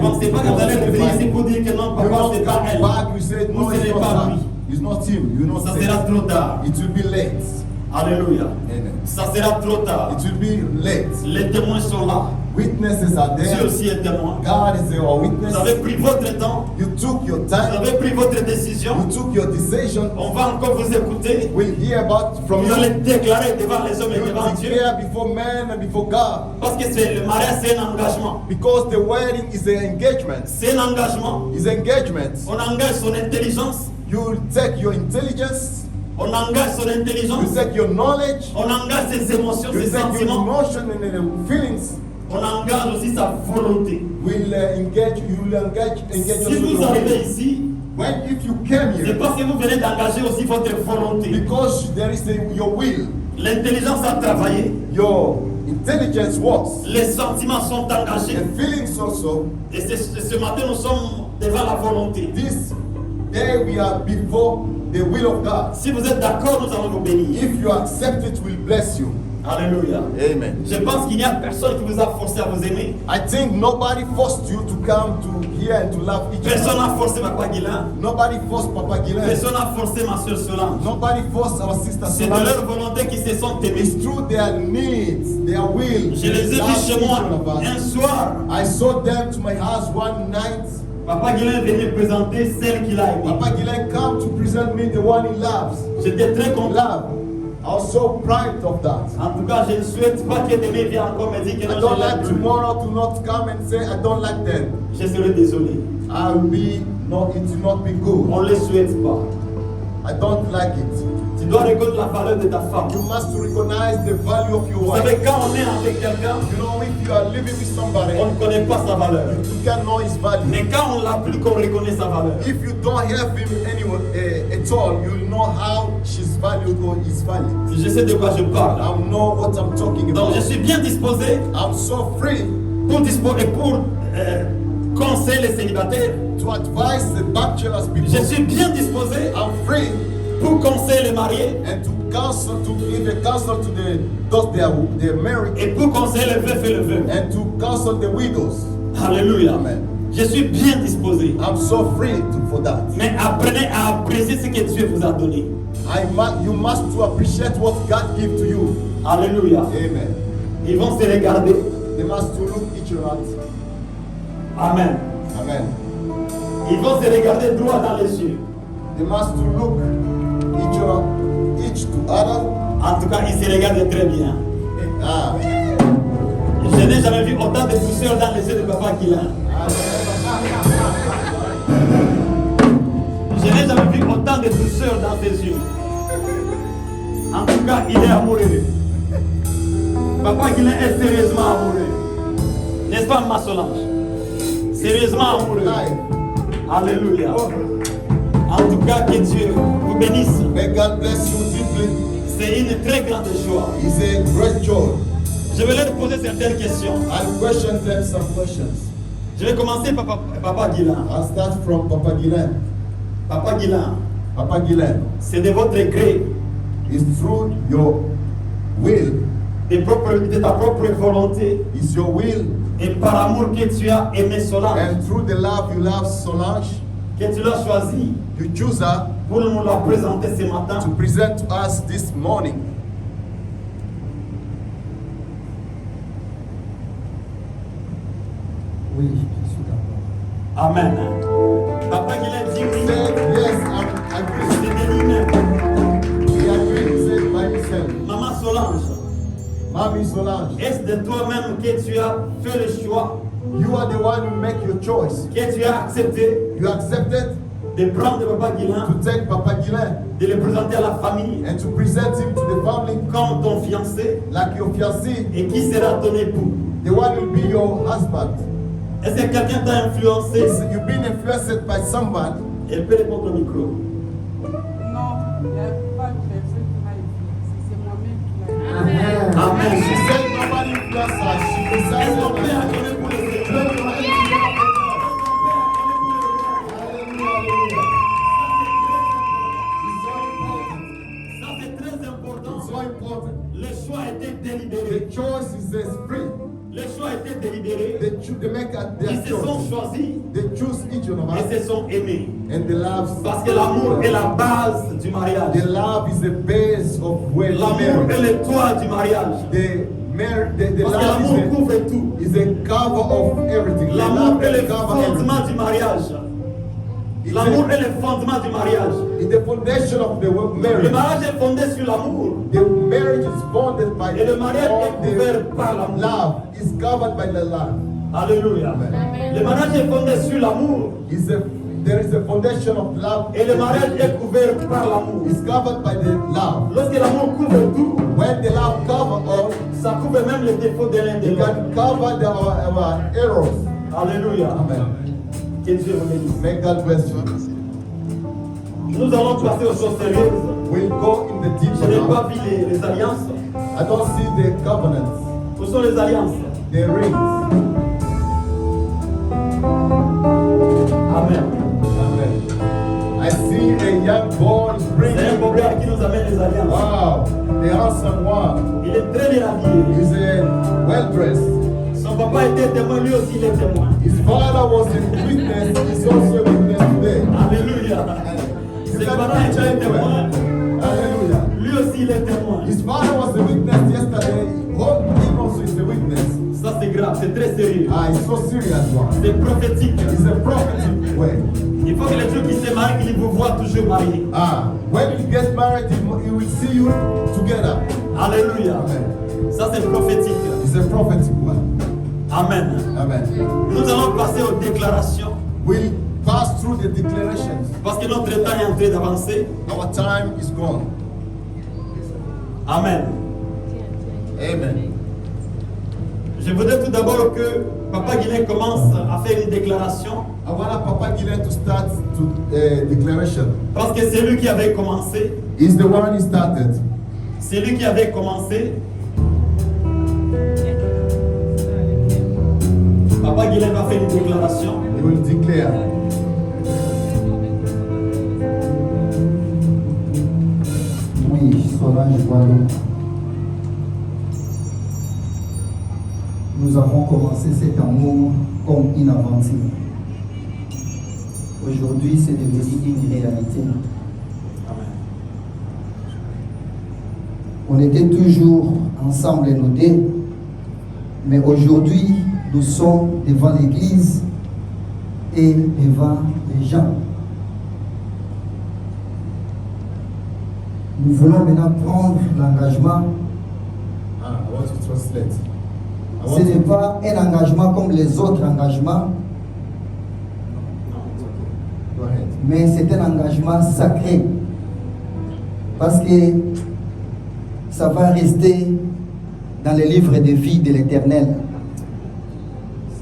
pensez pas que vous allez revenir ici pour dire que non, papa, c'est pas elle. Back, you say, Ou no, ce it's n'est not pas her. lui. It's not him. You know, Ça sera trop tard. it will be late. Alléluia. Amen. Ça sera trop tard. It will be late. Les témoins sont là. Witnesses are Dieu there. aussi est témoin. God is our Vous witness. avez pris votre temps. You took your Vous time. avez pris votre décision. You took your decision. On va encore vous écouter. We'll hear about from Vous you. allez déclarer devant les hommes et You devant Dieu. declare before man and before God. Parce que c'est le mariage, c'est un engagement. Because the wedding is an engagement. C'est un engagement. Is engagement. On engage son intelligence. You take your intelligence. On engage son You intelligence. take your knowledge. On engage ses émotions, You ses take your sentiments. emotion and feelings. On engage aussi sa volonté. Will engage. You will engage Si vous your arrivez ici, When if you came c'est here, parce que vous venez d'engager aussi votre volonté. because there is your will, L'intelligence a travaillé. your intelligence works, Les sentiments sont engagés. and feelings also. Et ce matin, nous sommes devant la volonté. This day we are before the will of God. Si vous êtes d'accord, nous allons vous bénir. If you accept it, will bless you. Alléluia. Amen. Je pense qu'il n'y a personne qui vous a forcé à vous aimer. I think nobody forced you to come to here and to love each Personne other. n'a forcé Papa Guilain. Nobody forced Papa Gilles. Personne n'a forcé ma soeur Solange. Nobody forced our sister C'est de Solange. leur volonté qu'ils se sont aimés. It's through their needs, their will. Je les ai love vus chez each moi one of us. un soir. I saw them to my house one night. Papa Guilain venait présenter celle qu'il a aimée. Papa Gilles come to present me the one he loves. J'étais très content. Love. I was so proud of that. En tout cas, je ne souhaite pas que demain vienne encore me dire que I non, don't je l'aime like plus. tomorrow to not come and say I don't like them. Je serai désolé. I will be not. It will not be good. On ne le souhaite pas. I don't like it. Tu dois reconnaître la valeur de ta femme. You must recognize the value of your Vous wife. savez, quand on est avec quelqu'un, You know, if you are living with somebody, on ne connaît pas sa valeur. you can know his value. Mais quand on l'a plus, qu'on reconnaît sa valeur. If you don't have him anywhere at all, you will know how she's valued or is valued. Je sais de quoi je parle. I know what I'm talking Donc, je about. suis bien disposé I'm so free pour conseiller les célibataires. to advise the bachelors people. Je suis bien disposé I'm free pour conseiller les mariés and to counsel, to give a counsel to those they're married, et pour conseiller les veufs et les veuves. and to counsel the widows. Alléluia. Amen. Je suis bien disposé. I'm so free for that. Mais apprenez à apprécier ce que Dieu vous a donné. You must to appreciate what God gives to you. Alléluia. Amen. Ils vont se regarder. They must to look each other. Amen. Amen. Ils vont se regarder droit dans les yeux. They must to look each to other. En tout cas, ils se regardent très bien. Ah. Je n'ai jamais vu autant de douceur dans les yeux de Papa Guilain. Je n'ai jamais vu autant de douceur dans ses yeux. En tout cas, il est amoureux. Papa Guilain est sérieusement amoureux. N'est-ce pas, ma Solange? Sérieusement amoureux. Alléluia. En tout cas, que Dieu vous bénisse. May God bless you deeply. C'est une très grande joie. It's a great joy. Je vais leur poser certaines questions. I'll question them some questions. Je vais commencer par Papa Guilain. I'll start from Papa Gilles. Papa Guilain, Papa Gilles, c'est de votre gré, it's through your will. de ta propre volonté It's your will. et par amour que tu as aimé Solange, And through the love you love Solange, que tu l'as choisi you choose her pour nous la présenter ce matin. to present to us this morning. Oui, je suis d'accord. Amen. Papa Guilain dit oui, Said, yes, I agree. c'est de lui-même. He agreed, he said by himself. Maman Solange, Mommy Solange, est-ce de toi-même que tu as fait le choix, you are the one who make your choice. que tu as accepté You accepted de prendre Papa Guilain, to take Papa Gilles de le présenter à la famille and to present him to the family comme ton fiancé like your fiancé, et qui sera ton époux. the one will be your husband. Est-ce que quelqu'un t'a influencé? You've been influenced by someone. Elle peut répondre au micro. Non, il n'y a pas de personne qui m'a influencé, c'est moi-même qui l'ai influencé. Amen. She said nobody influenced her. She Est-ce decided qu'on peut on her. acclamer pour le Seigneur? Ça c'est très important. It's so important. Le choix a été délibéré. The choice is free. Le choix a été délibéré. They make their Ils se sont choisi They choose each one of et us se sont aimés. and they love. Parce que l'amour est la base du mariage. The love is the base of where L'amour est marriage. le toit du mariage. The Parce que l'amour love couvre tout. is a cover of everything. The L'amour love est le can cover everything. fondement du mariage. L'amour est le fondement du mariage. It's the foundation of the Le marriage. mariage est fondé sur l'amour. The marriage is founded by Et le mariage est all couvert par the l'amour. love. Is covered by the love. Alléluia. Amen. Le mariage est fondé sur l'amour. There is a foundation of love. Et le mariage est couvert par l'amour. Is covered by the love. Lorsque l'amour couvre tout, When the love covers all, ça couvre même les défauts de l'un de it l'autre. can cover our errors. Alléluia. Amen. Que Dieu vous bénisse. May God bless you. Nous allons passer aux choses sérieuses. We'll go in the deep Je n'ai now. pas vu les alliances. I don't see the covenants, Où sont les alliances? the rings. Amen. Amen. I see a young boy C'est un bringing beau gars qui rings. nous amène les alliances. Wow, the handsome one. Il est très bien habillé. He's well dressed. Son papa était témoin, lui aussi il est témoin. His father was a witness. He's also a witness today. Alléluia. Ses parents étaient témoins. Hallelujah. Lui aussi il est témoin. His father was a witness yesterday. He also is a witness. Ça c'est grave, c'est très sérieux. It's so serious one. C'est prophétique. It's a prophetic way. Il faut que les gens qui se marient, qu'ils vous voient toujours mariés. When you get married, he will see you together. Alléluia. Amen. Ça c'est prophétique. It's a prophetic one. Amen. Amen. Nous allons passer aux déclarations We'll pass through the declarations. parce que notre temps est en train d'avancer. Our time is gone. Amen. Amen. Je voudrais tout d'abord que Papa Guilain commence à faire une déclaration I want Papa Guilain to start declaration. parce que c'est lui qui avait commencé. He's the one who started. C'est lui qui avait commencé. Papa Guilain va faire une déclaration. He will declare. Oui, Solange Boileau. Nous avons commencé cet amour comme une aventure. Aujourd'hui, c'est devenu une réalité. Amen. On était toujours ensemble et nous deux, mais aujourd'hui, nous sommes devant l'Église et devant les gens. Nous voulons maintenant prendre l'engagement. I want to translate. I Ce want n'est to, pas un engagement comme les autres engagements, go ahead. mais c'est un engagement sacré. Parce que ça va rester dans les livres de vie de l'Éternel.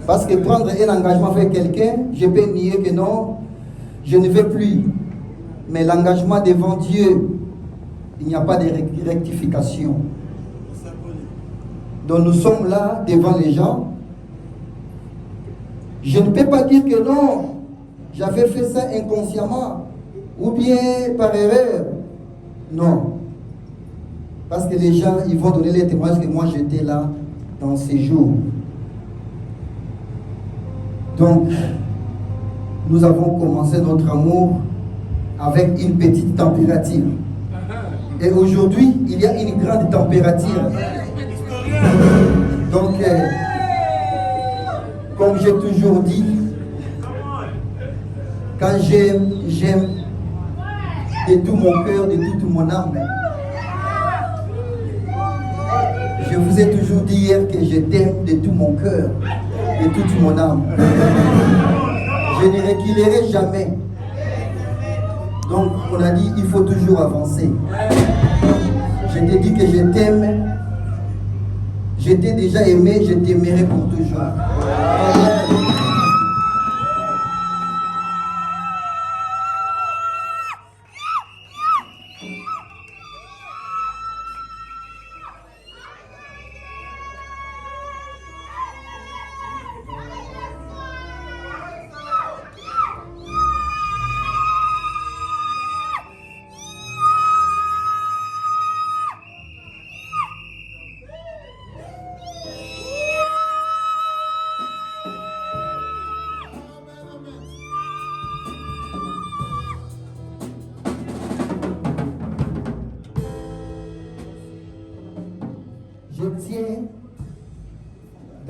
Parce que prendre un engagement avec quelqu'un, je peux nier que non, je ne veux plus. Mais l'engagement devant Dieu, il n'y a pas de rectification. Donc nous sommes là devant les gens. Je ne peux pas dire que non, j'avais fait ça inconsciemment ou bien par erreur. Non. Parce que les gens, ils vont donner les témoignages que moi j'étais là dans ces jours. Donc, nous avons commencé notre amour avec une petite température. Et aujourd'hui, il y a une grande température. Donc, comme j'ai toujours dit, quand j'aime, j'aime de tout mon cœur, de toute mon âme. Je vous ai toujours dit hier que je t'aime de tout mon cœur, de toute mon âme. Je ne reculerai jamais. Donc, on a dit, il faut toujours avancer. Je t'ai dit que je t'aime. Je t'ai déjà aimé, je t'aimerai pour toujours. Amen.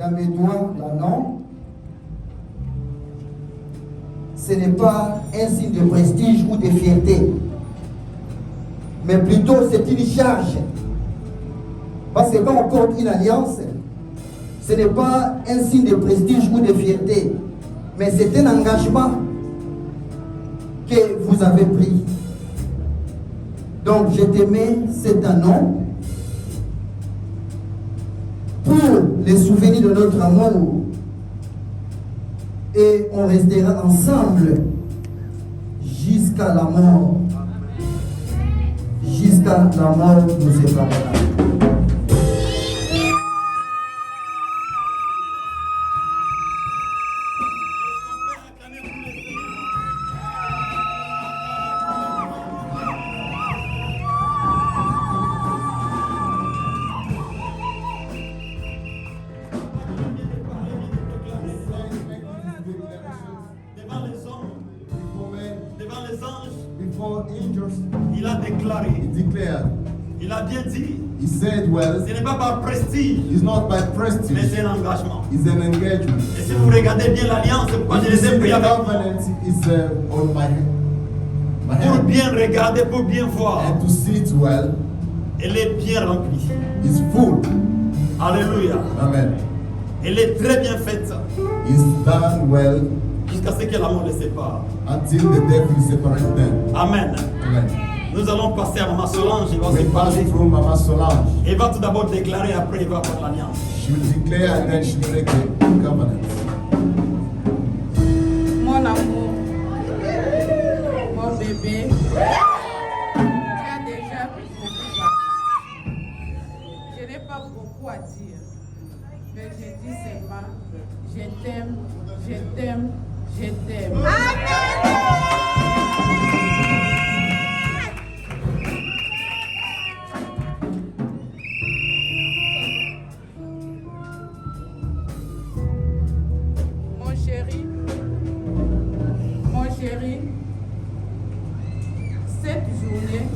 dans mes doigts, là non. Ce n'est pas un signe de prestige ou de fierté, mais plutôt c'est une charge. Parce que quand on porte une alliance, ce n'est pas un signe de prestige ou de fierté, mais c'est un engagement que vous avez pris. Donc je te mets cet anneau pour les souvenirs de notre amour, et on restera ensemble jusqu'à la mort. Jusqu'à la mort nous séparera. Before angels, il a déclaré, he declared, il a bien dit, he said, well, ce n'est pas par prestige, it's not by mais prestige, c'est un engagement. it's an engagement. Et si vous regardez bien l'alliance, pourquoi je les ai pris The avec moi? covenant is on my Pour hand. bien regarder, pour bien voir, And to see it well, elle est bien remplie. is full. Alléluia. Amen. Elle est très bien faite, Is done well jusqu'à ce que l'amour les sépare. until the devil separate them. Amen. Amen. Nous allons passer à Maman Solange, il va se We pass parler. through Mama Solange. Il va tout d'abord déclarer, après il va prendre l'alliance. She will declare and then she will make the covenant. Mon amour, mon bébé, tu as déjà beaucoup parlé. Je n'ai pas beaucoup à dire, mais je dis seulement, je t'aime, je t'aime, je t'aime. Mon chéri, cette journée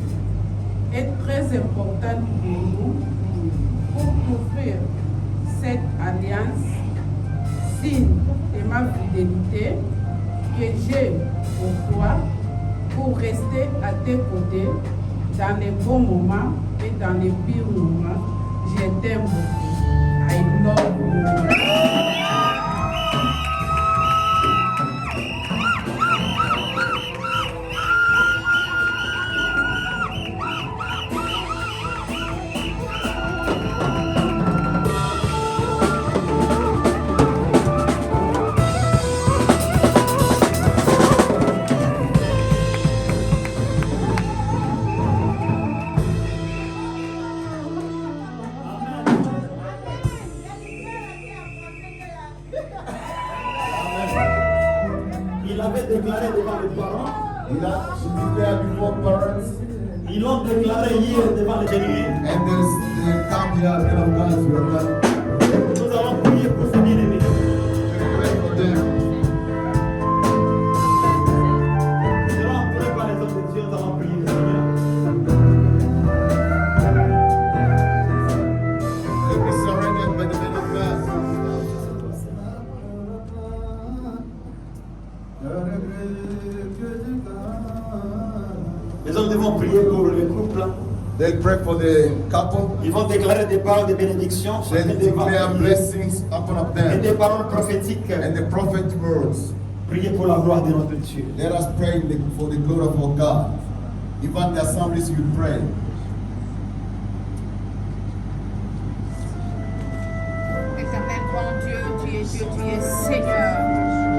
est très importante pour nous, pour t'offrir cette alliance, signe de ma fidélité que j'ai pour toi, pour rester à tes côtés dans les bons moments et dans les pires moments. Je t'aime beaucoup. I love you. Il avait déclaré devant les parents, She declared before parents, ils l'ont déclaré hier devant les généraux. and there's the come here, men of God, we are done. Nous allons prier pour ces bien-aimés. Pray for them. Nous serons entourés par les hommes de Dieu, nous allons prier le Seigneur. Let me surrender by the men of God. Les hommes devront prier pour le couple. They'll pray for the couple. Ils vont déclarer des paroles de bénédiction They'll chacun devant declare prier. blessings upon Et them des paroles prophétiques. and the prophetic words. Priez pour la gloire de notre Dieu. Let us pray for the glory of our God. Even the assemblies will pray. Éternel, bon Dieu, tu es Dieu, tu es Seigneur.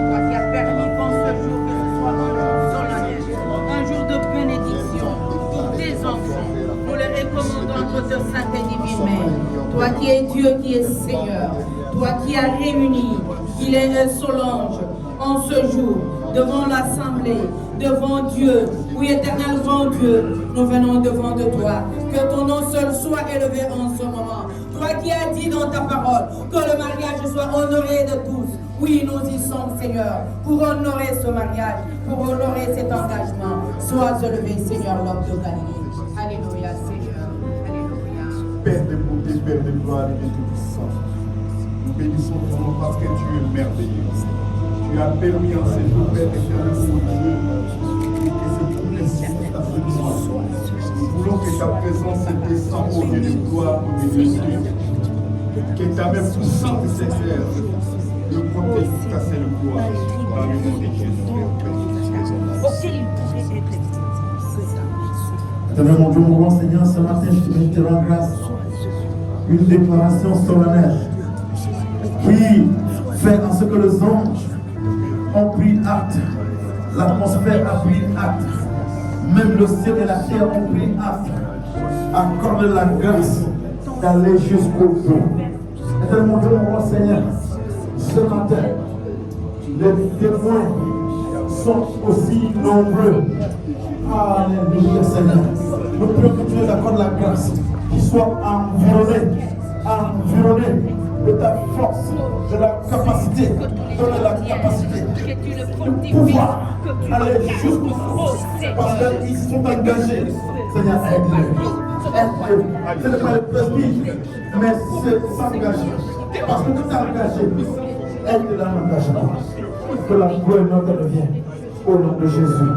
Toi qui as permis qu'en ce jour, que ce soit un jour solennel, un jour de bénédiction pour tes enfants. Nous les recommandons entre tes saintes et divines mains. Toi qui es Dieu, qui es Seigneur. Toi qui as réuni, il est Solange, en ce jour, devant l'assemblée, devant Dieu. Oui, éternel grand Dieu, nous venons devant de toi. Que ton nom seul soit élevé en ce moment. Toi qui as dit dans ta parole que le mariage soit honoré de tous. Oui, nous y sommes, Seigneur, pour honorer ce mariage, pour honorer cet engagement. Sois élevé, Seigneur, l'homme de Galilée. Alléluia, Seigneur. Alléluia. Père de beauté, Père de gloire et de tout puissance. Nous bénissons ton nom parce que tu es merveilleux. Tu as permis en ces jours, Père éternel, que ce peuple sente ta présence. Nous voulons que ta présence se descende au lieu de gloire, au lieu de Dieu. Que ta main puissante s'exerce. Le protège pour casser le bois. Dans le nom de Jésus. Éternel mon Dieu, mon grand Seigneur, ce matin, je te rends grâce. Une déclaration solennelle qui fait en ce que les anges ont pris acte, l'atmosphère a pris acte, même le ciel et la terre ont pris acte. Accorde la grâce d'aller jusqu'au bout. Éternel mon Dieu, mon grand Seigneur, ce matin, les témoins sont aussi nombreux. Alléluia, Seigneur. Nous prions que tu nous accordes la grâce, qu'ils soient environnés de ta force, de la capacité, de la capacité de pouvoir aller jusqu'au bout. Parce qu'ils sont engagés. Seigneur, aide-les. Ce n'est pas le prestige, mais c'est s'engager. Parce que tu t'es engagé, aide-les dans l'engagement. Que la gloire notre revienne. Au nom de Jésus.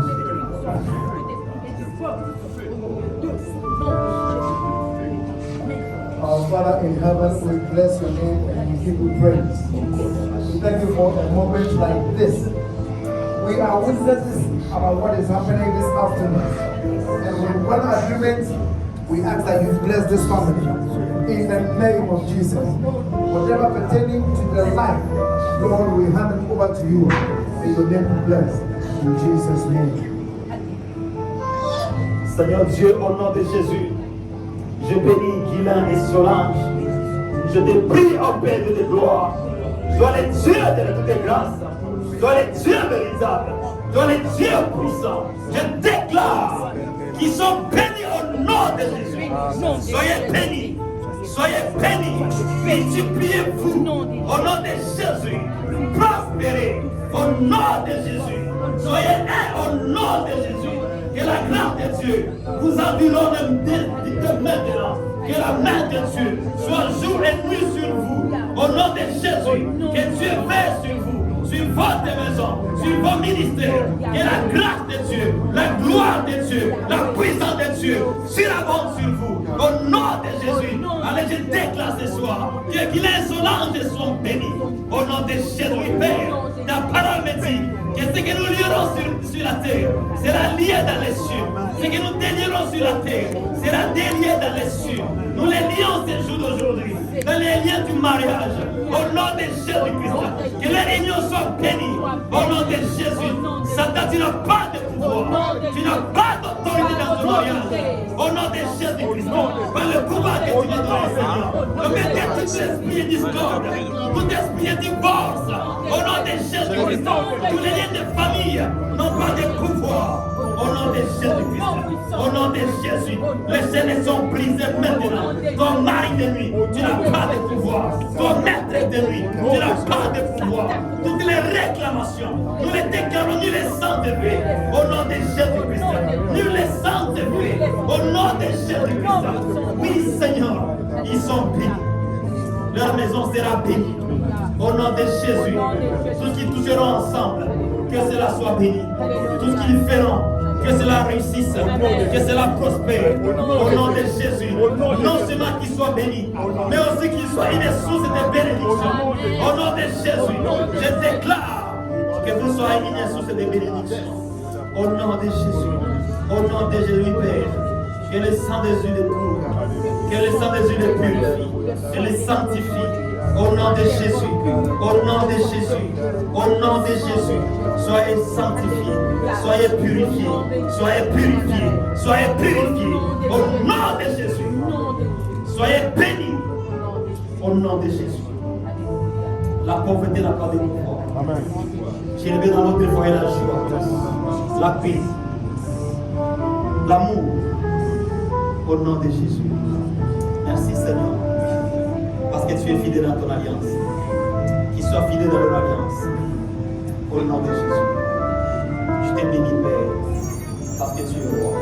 Our Father in heaven, we bless your name and we give you praise. We thank you for a moment like this. We are witnesses about what is happening this afternoon. And with one agreement, we ask that you bless this family in the name of Jesus. Whatever pertaining to their life, Lord, we hand it over to you. May your name be blessed. In Jesus' name. Seigneur Dieu, au nom de Jésus, je bénis Guylain et Solange. Je te prie, ô Père de gloire. Sois le Dieu de toute grâce. Sois le Dieu véritable. Sois le Dieu puissant. Je déclare qu'ils sont bénis au nom de Jésus. Soyez bénis. Soyez bénis. Multipliez-vous au nom de Jésus. Prospérez au nom de Jésus. Soyez un au nom de Jésus. Que la grâce de Dieu vous environne de maintenant. Que la main de Dieu soit jour et nuit sur vous. Au nom de Jésus, que Dieu veille sur vous, sur votre maison, sur vos ministères. Que la grâce de Dieu, la gloire de Dieu, la puissance de Dieu surabonde sur vous. Au nom de Jésus, allez, je déclare ce soir que les Solange sont bénis. Au nom de Jésus, Père, ta parole me dit que ce que nous lierons sur la terre sera lié dans les cieux. Ce que nous délierons sur la terre sera délié dans les cieux. Nous les lions ce jour d'aujourd'hui dans les liens du mariage. Au nom de Jésus-Christ, que les réunions soient bénies. Au nom de Jésus, Satan, tu n'as pas de pouvoir. Tu n'as pas d'autorité dans ton mariage. Au nom de Jésus-Christ, par le pouvoir que tu m'as donné, Seigneur, nous mettons tout esprit discorde, tout esprit divorce. Au nom de Jésus-Christ, tous les liens de famille n'ont pas de pouvoir. Au nom de Jésus-Christ, au nom de Jésus, les chaînes sont brisées maintenant. Ton mari de nuit, tu n'as pas de pouvoir. Ton maître de nuit, tu n'as pas de pouvoir. Toutes les réclamations, nous les déclarons, nous les sans de paix. Au nom de Jésus-Christ, nous les sans de paix. Au nom de Jésus-Christ, oui Seigneur, ils sont bénis. Leur maison sera bénie. Au nom de Jésus, tout ce qu'ils toucheront ensemble, que cela soit béni. Tout ce qu'ils feront, que cela réussisse, que cela prospère. Au nom de Jésus, non seulement qu'ils soient bénis, mais aussi qu'ils soient une source de bénédiction. Au nom de Jésus, je déclare que vous soyez une source de bénédiction. Au nom de Jésus, au nom de Jésus, Père, que le sang de Jésus les couvre, que le sang de Jésus les purifie, que les sanctifie. Au nom de Jésus, au nom de Jésus, au nom de Jésus, soyez sanctifiés, soyez purifiés, soyez purifiés, soyez purifiés. Au nom de Jésus, soyez bénis. Au nom de Jésus. La pauvreté n'a pas de pouvoir. J'ai élevé dans notre foyer la joie, la paix, l'amour. Au nom de Jésus. Merci Seigneur. Parce que tu es fidèle dans ton alliance. Qu'ils soient fidèles dans leur alliance. Au nom de Jésus. Je t'ai béni, Père, parce que tu es roi.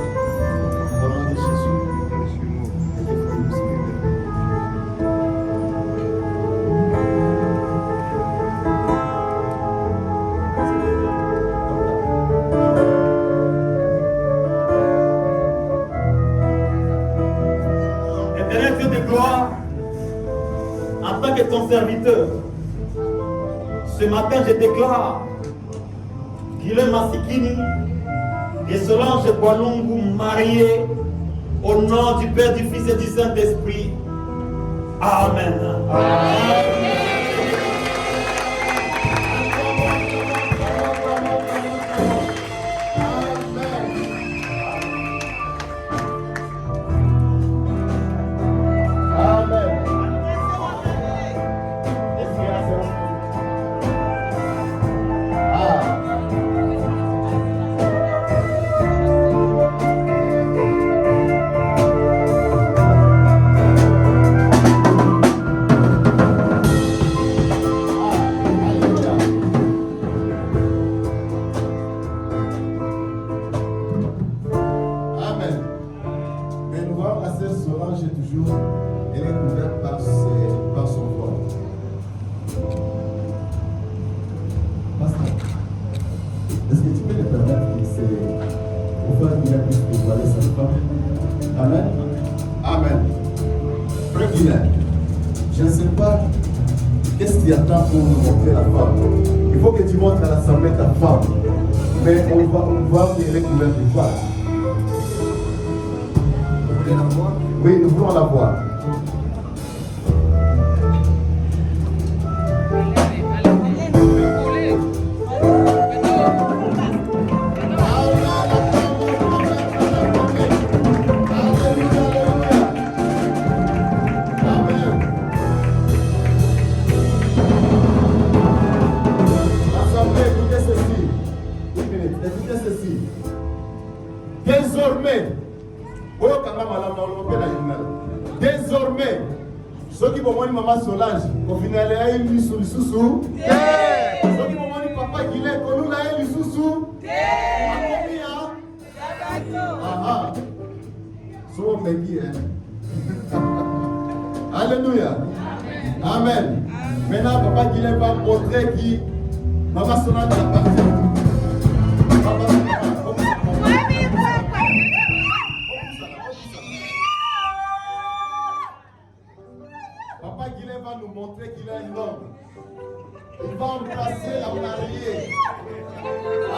Au nom de Jésus. Je ne sais pas qu'est-ce qui attend pour nous montrer la femme. Il faut que tu montres à l'assemblée ta femme. Mais on va voir si elle est couverte de quoi. Vous voulez la voir? Oui, nous voulons la voir. Désormais, ceux qui vont voir maman Solange, au final, il y a eu sous le sous-sous. Ceux qui vont voir papa Guilhem, qu'on nous a eu sous-sous. Ah, so megi, Alléluia. Amen. Maintenant, papa Guilhem va montrer qui maman Solange appartient. Papa Guilhem va nous montrer qu'il est un homme. Il va embrasser la mariée.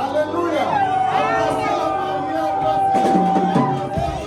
Alléluia. Embrasser la mariée, embrasser la mariée.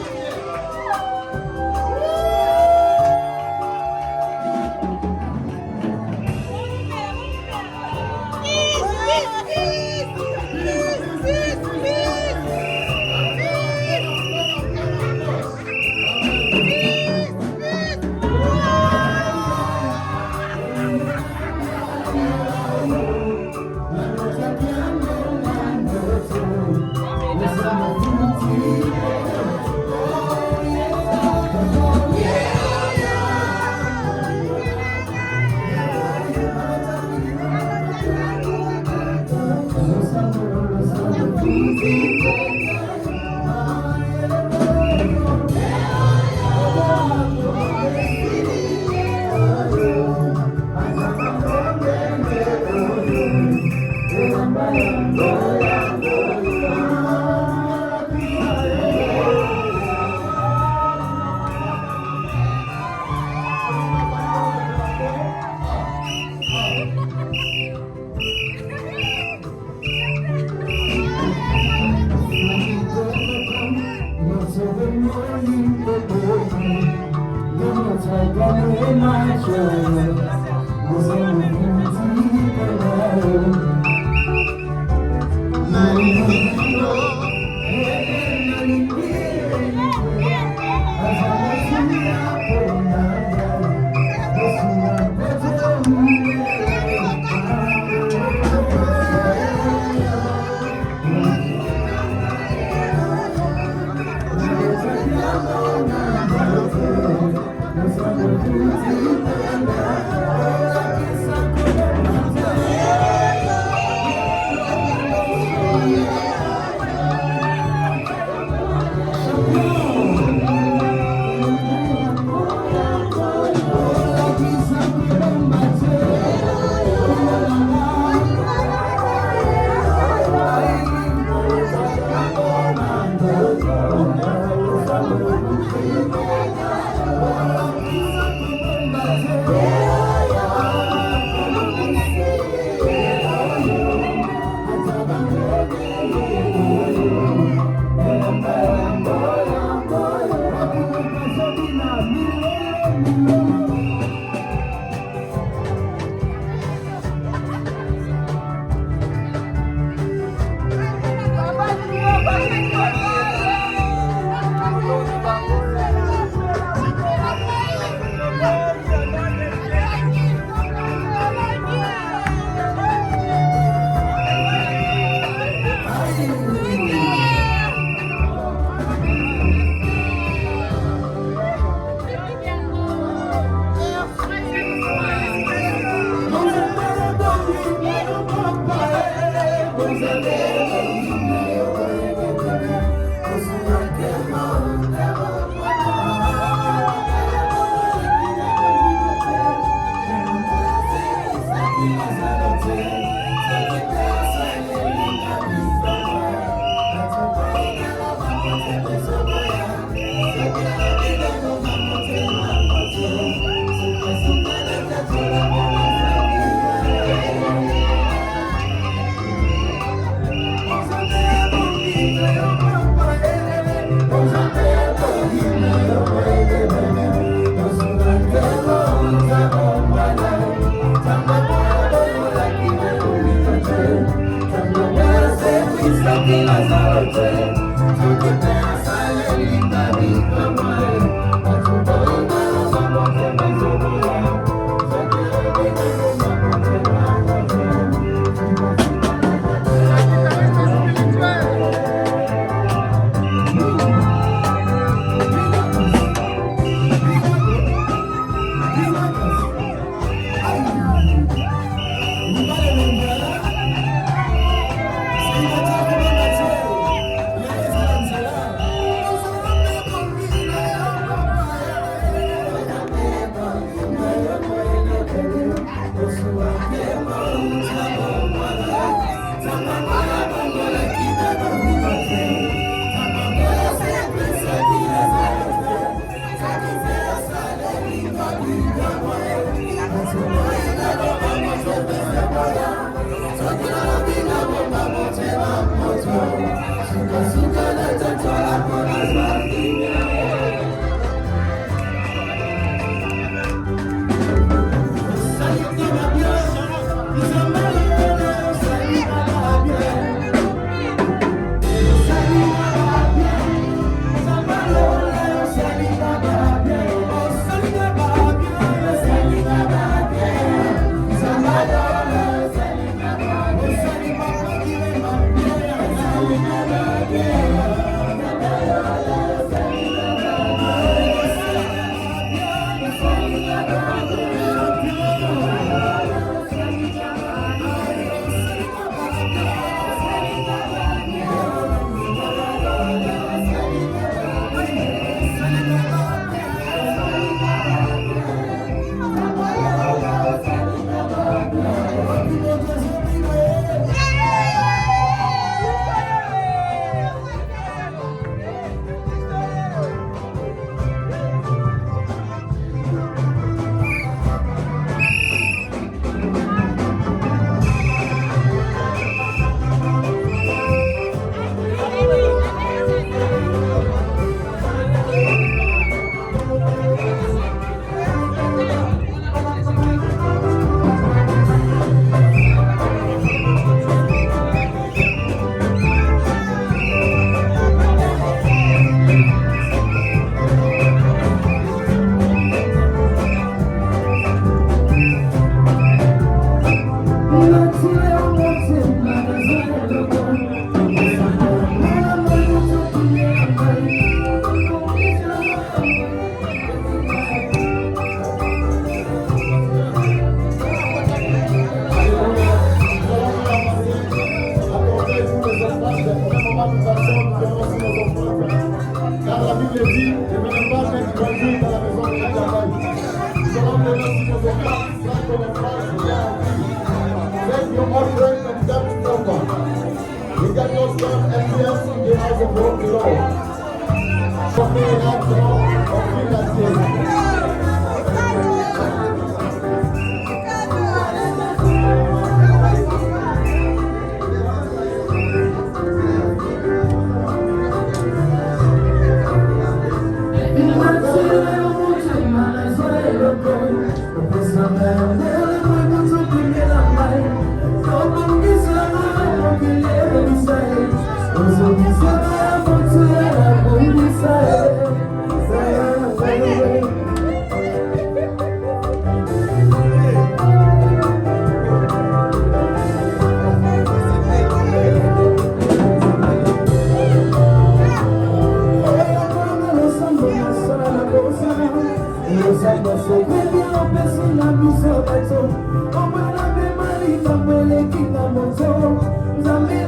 Zambe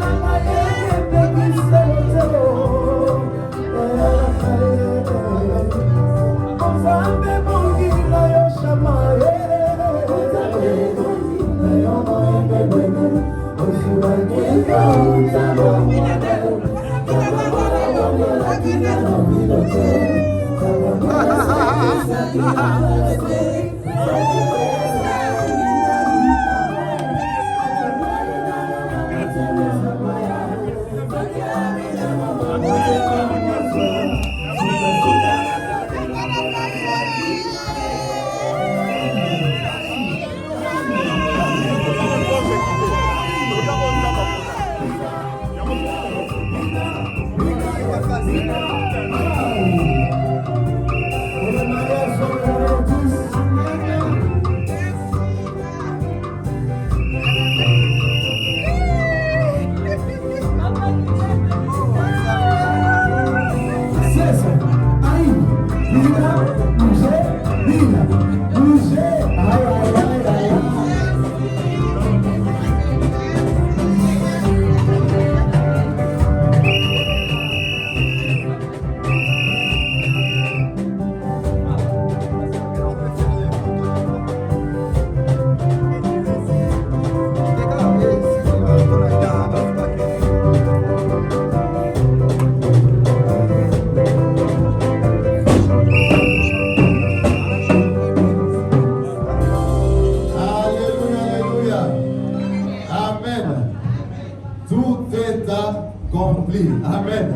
Amen.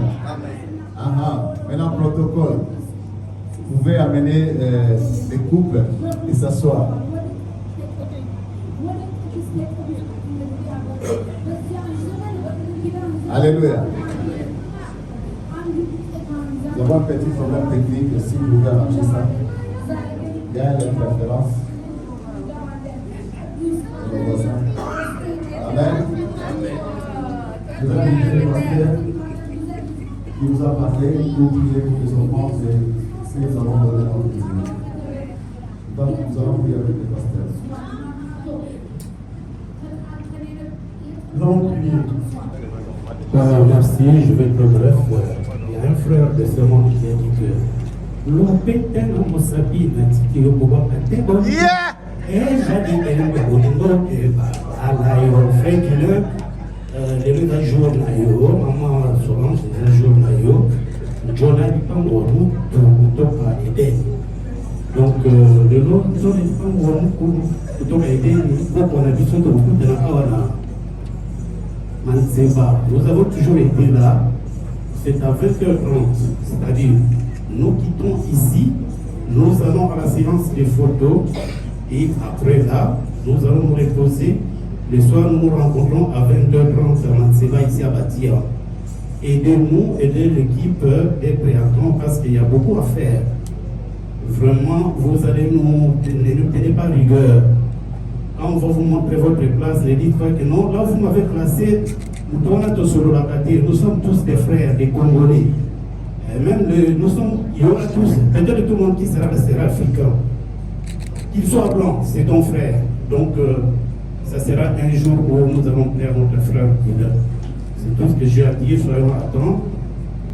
Maintenant, protocole. Vous pouvez amener les couples et s'asseoir. Alléluia. Nous avons un petit problème technique. Si vous pouvez arranger ça. Il y a une préférence. Amen. Vous avez une pasteur qui nous a parlé pour prier pour les enfants et ces enfants de l'église. Donc nous allons prier avec les pasteurs. Nous allons prier. Merci, je vais être bref. Il y a un frère de ce monde qui a dit que l'opéten homosapi n'a dit que le pouvoir a été bon. Et j'ai dit que le pouvoir a été bon. Les deux jours naïo, maman Solange, les jours naïo, John a dit pas pour aider. Donc, le lot, ils ont dit pour aider, pour qu'on a vu sur beaucoup de la nous avons toujours été là, c'est à 20h30, c'est-à-dire nous quittons ici, nous allons à la séance des photos et après là, nous allons nous reposer. Le soir, nous nous rencontrons à 22h30 à Manseba, ici à Batia. Aidez-nous, aidez l'équipe des préatons parce qu'il y a beaucoup à faire. Vraiment, vous allez ne tenez pas rigueur. Quand on va vous montrer votre place, ne dites pas que non, là vous m'avez classé, nous sommes tous des frères, des Congolais. Et même nous sommes, il y aura tous, peut-être tout le monde qui sera africain. Qu'il soit blanc, c'est ton frère. Donc, ça sera un jour où nous allons plaire notre frère. C'est tout ce que j'ai à dire, soyons attents.